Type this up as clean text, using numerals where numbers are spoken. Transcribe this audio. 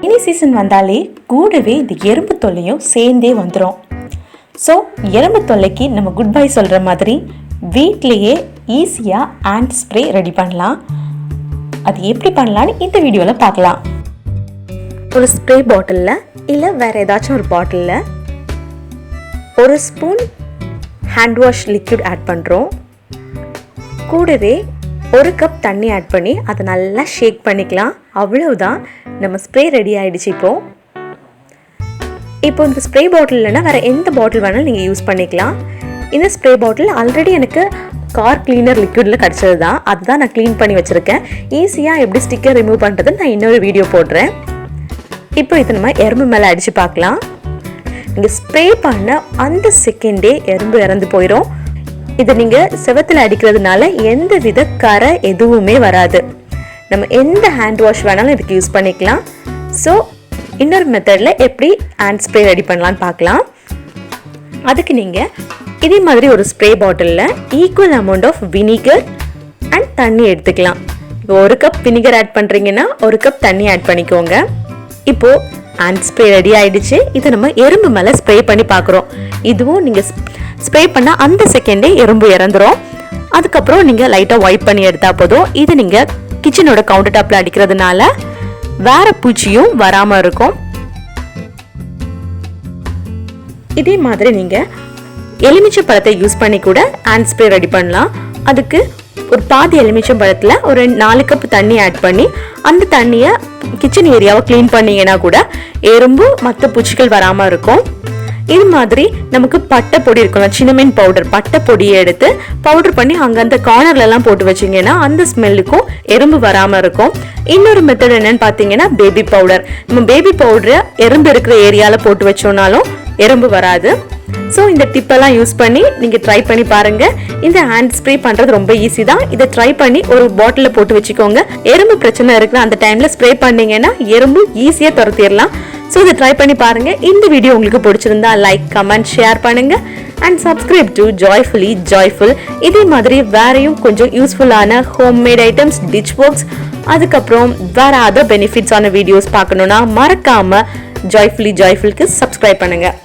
இனி சீசன் வந்தாலே கூடவே இந்த எறும்பு தொல்லையும் சேர்ந்தே வந்துடும். ஸோ எறும்பு தொல்லைக்கு நம்ம குட் பை சொல்கிற மாதிரி வீட்லேயே ஈஸியாக ஆண்ட் ஸ்ப்ரே ரெடி பண்ணலாம். அது எப்படி பண்ணலான்னு இந்த வீடியோவில் பார்க்கலாம். ஒரு ஸ்ப்ரே பாட்டிலில் இல்லை வேறு ஏதாச்சும் ஒரு பாட்டிலில் 1 ஸ்பூன் ஹேண்ட்வாஷ் லிக்விட் ஆட் பண்ணுறோம். கூடவே 1 கப் தண்ணி ஆட் பண்ணி அதை நல்லா ஷேக் பண்ணிக்கலாம். அவ்வளவுதான், நம்ம ஸ்ப்ரே ரெடி ஆகிடுச்சு. இப்போ இந்த ஸ்ப்ரே பாட்டில் இல்லைன்னா வேறு எந்த பாட்டில் வேணாலும் நீங்கள் யூஸ் பண்ணிக்கலாம். இந்த ஸ்ப்ரே பாட்டில் ஆல்ரெடி எனக்கு கார் கிளீனர் லிக்விடில் கிடச்சது தான், அதுதான் நான் க்ளீன் பண்ணி வச்சுருக்கேன். ஈஸியாக எப்படி ஸ்டிக்கர் ரிமூவ் பண்ணுறதுன்னு நான் இன்னொரு வீடியோ போடுறேன். இப்போ இதை நம்ம எறும்பு மேலே அடித்து பார்க்கலாம். நீங்கள் ஸ்ப்ரே பண்ண அந்த செகண்டே எறும்பு இறந்து போயிடும். இதை நீங்கள் செவத்தில் அடிக்கிறதுனால எந்த வித கரை எதுவுமே வராது. நம்ம எந்த ஹேண்ட் வாஷ் வேணாலும் இதுக்கு யூஸ் பண்ணிக்கலாம். ஸோ இன்னொரு மெத்தடில் எப்படி ஹேண்ட் ஸ்ப்ரே ரெடி பண்ணலான்னு பார்க்கலாம். அதுக்கு நீங்கள் இதே மாதிரி ஒரு ஸ்ப்ரே பாட்டிலில் equal amount of vinegar and தண்ணி எடுத்துக்கலாம். இப்போ 1 கப் வினிகர் ஆட் பண்ணுறீங்கன்னா 1 கப் தண்ணி ஆட் பண்ணிக்கோங்க. இப்போது ஹேண்ட் ஸ்ப்ரே ரெடி ஆகிடுச்சு. இதை நம்ம எறும்பு மேலே ஸ்ப்ரே பண்ணி பார்க்குறோம். இதுவும் நீங்கள் ஸ்ப்ரே பண்ணால் அந்த செகண்டே எறும்பு இறந்துடும். அதுக்கப்புறம் நீங்கள் லைட்டாக வைப் பண்ணி எடுத்தால் போதும். இது நீங்கள் கிச்சனோட கவுண்டர் டாப்பில் அடிக்கிறதுனால வேறு பூச்சியும் வராமல் இருக்கும். இதே மாதிரி நீங்கள் எலுமிச்சை பழத்தை யூஸ் பண்ணி கூட ஹேண்ட் ஸ்ப்ரே ரெடி பண்ணலாம். அதுக்கு ஒரு பாதி எலுமிச்சம் பழத்தில் ஒரு 4 கப் தண்ணி ஆட் பண்ணி அந்த தண்ணியை கிச்சன் ஏரியாவை க்ளீன் பண்ணிங்கன்னா கூட எறும்பு மற்ற பூச்சிகள் வராமல் இருக்கும். இது மாதிரி நமக்கு பட்டை பொடி இருக்கணும், சின்னமீன் பவுடர், பட்டை பொடியை எடுத்து பவுடர் பண்ணி அங்கே அந்த கார்னர்லலாம் போட்டு வச்சிங்கன்னா அந்த ஸ்மெல்லுக்கும் எறும்பு வராமல் இருக்கும். இன்னொரு மெத்தட் என்னன்னு பார்த்தீங்கன்னா பேபி பவுடர். நம்ம பேபி பவுடரை எறும்பு இருக்கிற ஏரியாவில் போட்டு வச்சோம்னாலும் எறும்பு வராது. ஸோ இந்த டிப்பெல்லாம் யூஸ் பண்ணி நீங்கள் ட்ரை பண்ணி பாருங்கள். இந்த ஹேண்ட் ஸ்ப்ரே பண்ணுறது ரொம்ப ஈஸி தான். இதை ட்ரை பண்ணி ஒரு பாட்டிலில் போட்டு வச்சுக்கோங்க. எறும்பு பிரச்சனை இருக்கிற அந்த டைமில் ஸ்ப்ரே பண்ணிங்கன்னா எறும்பு ஈஸியாக துரத்திடலாம். ஸோ இதை ட்ரை பண்ணி பாருங்கள். இந்த வீடியோ உங்களுக்கு பிடிச்சிருந்தா லைக், கமெண்ட், ஷேர் பண்ணுங்கள் and subscribe to joyfully joyful. இதே மாதிரி வேறையும் கொஞ்சம் யூஸ்ஃபுல்லான ஹோம்மேட் ஐட்டம்ஸ், டிஷ் ஒர்க்ஸ், அதுக்கப்புறம் வேறு அதர் பெனிஃபிட்ஸான வீடியோஸ் பார்க்கணுன்னா மறக்காமல் ஜாய்ஃபுல்லி ஜாய்ஃபுல்க்கு சப்ஸ்கிரைப் பண்ணுங்கள்.